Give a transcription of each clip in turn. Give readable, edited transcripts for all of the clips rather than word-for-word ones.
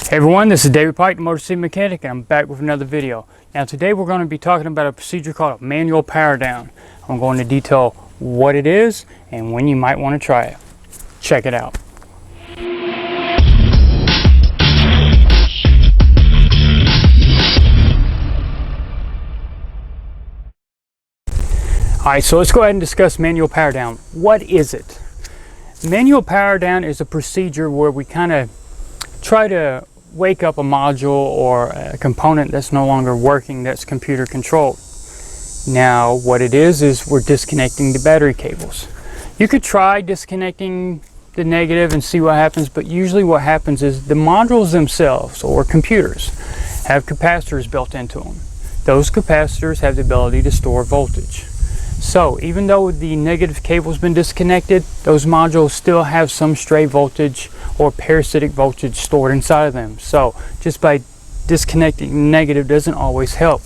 Hey everyone, this is David Pike, the Motorcity Mechanic, and I'm back with another video. Now today we're going to be talking about a procedure called a manual power down. I'm going to detail what it is and when you might want to try it. Check it out. Alright, so let's go ahead and discuss manual power down. What is it? Manual power down is a procedure where we kind of try to wake up a module or a component that's no longer working, that's computer controlled. Now what it is we're disconnecting the battery cables. You could try disconnecting the negative and see what happens, but usually what happens is the modules themselves or computers have capacitors built into them. Those capacitors have the ability to store voltage. So even though the negative cable's been disconnected, those modules still have some stray voltage or parasitic voltage stored inside of them. So just by disconnecting negative doesn't always help.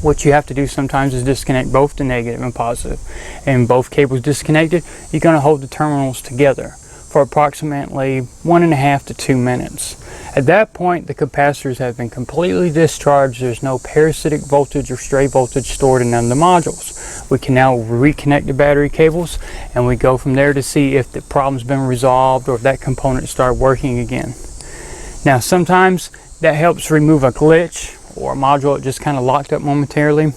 What you have to do sometimes is disconnect both the negative and positive. And both cables disconnected, you're going to hold the terminals together for approximately 1.5 to 2 minutes. At that point, the capacitors have been completely discharged. There's no parasitic voltage or stray voltage stored in none of the modules. We can now reconnect the battery cables and we go from there to see if the problem's been resolved or if that component started working again. Now sometimes that helps remove a glitch or a module that just kind of locked up momentarily.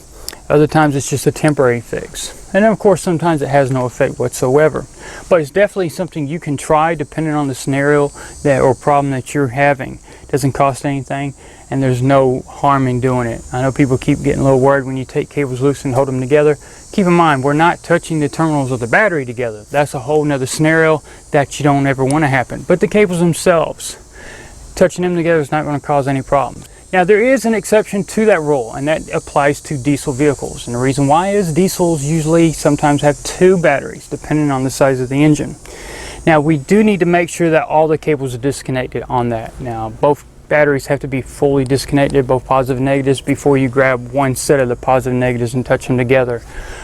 Other times it's just a temporary fix. And then of course sometimes it has no effect whatsoever. But it's definitely something you can try depending on the scenario or problem that you're having. It doesn't cost anything and there's no harm in doing it. I know people keep getting a little worried when you take cables loose and hold them together. Keep in mind, we're not touching the terminals of the battery together. That's a whole nother scenario that you don't ever want to happen. But the cables themselves, touching them together is not going to cause any problems. Now there is an exception to that rule, and that applies to diesel vehicles. And the reason why is diesels usually sometimes have 2 batteries depending on the size of the engine. Now we do need to make sure that all the cables are disconnected on that. Now both batteries have to be fully disconnected, both positive and negatives, before you grab one set of the positive and negatives and touch them together.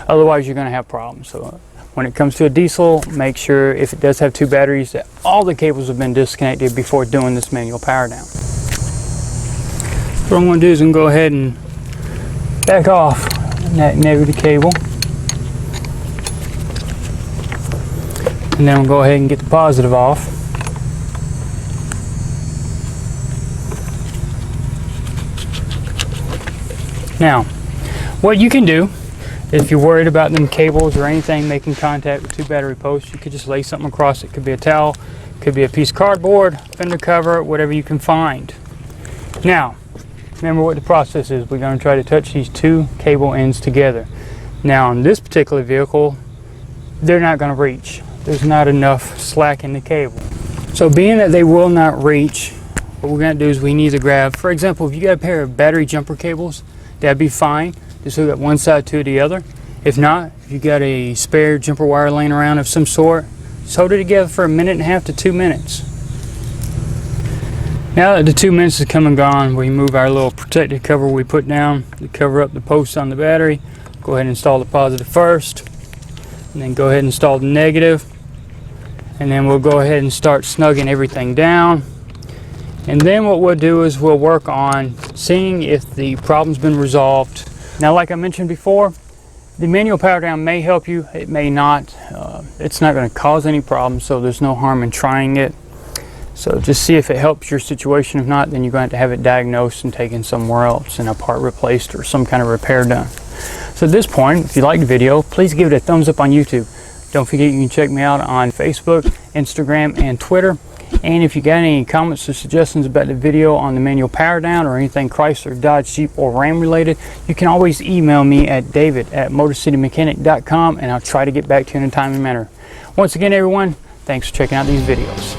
Otherwise you're going to have problems. So when it comes to a diesel, make sure if it does have 2 batteries that all the cables have been disconnected before doing this manual power down. What I'm going to do is I'm going to go ahead and back off that negative cable. And then we'll go ahead and get the positive off. Now, what you can do, if you're worried about them cables or anything making contact with 2 battery posts, you could just lay something across it. Could be a towel, could be a piece of cardboard, fender cover, whatever you can find. Now, remember what the process is. We're going to try to touch these 2 cable ends together. Now on this particular vehicle, they're not going to reach. There's not enough slack in the cable. So being that they will not reach, what we're going to do is we need to grab, for example, if you got a pair of battery jumper cables, that'd be fine. Just hook up one side to the other. If not, if you got a spare jumper wire laying around of some sort, just hold it together for 1.5 to 2 minutes. Now that the 2 minutes is come and gone, we move our little protective cover we put down to cover up the posts on the battery. Go ahead and install the positive first, and then go ahead and install the negative, and then we'll go ahead and start snugging everything down. And then what we'll do is we'll work on seeing if the problem's been resolved. Now like I mentioned before, the manual power down may help you, it may not. It's not going to cause any problems, so there's no harm in trying it. So just see if it helps your situation. If not, then you're going to have it diagnosed and taken somewhere else and a part replaced or some kind of repair done. So at this point, if you liked the video, please give it a thumbs up on YouTube. Don't forget you can check me out on Facebook, Instagram, and Twitter. And if you got any comments or suggestions about the video on the manual power down or anything Chrysler, Dodge, Jeep, or Ram related, you can always email me at david@motorcitymechanic.com and I'll try to get back to you in a timely manner. Once again, everyone, thanks for checking out these videos.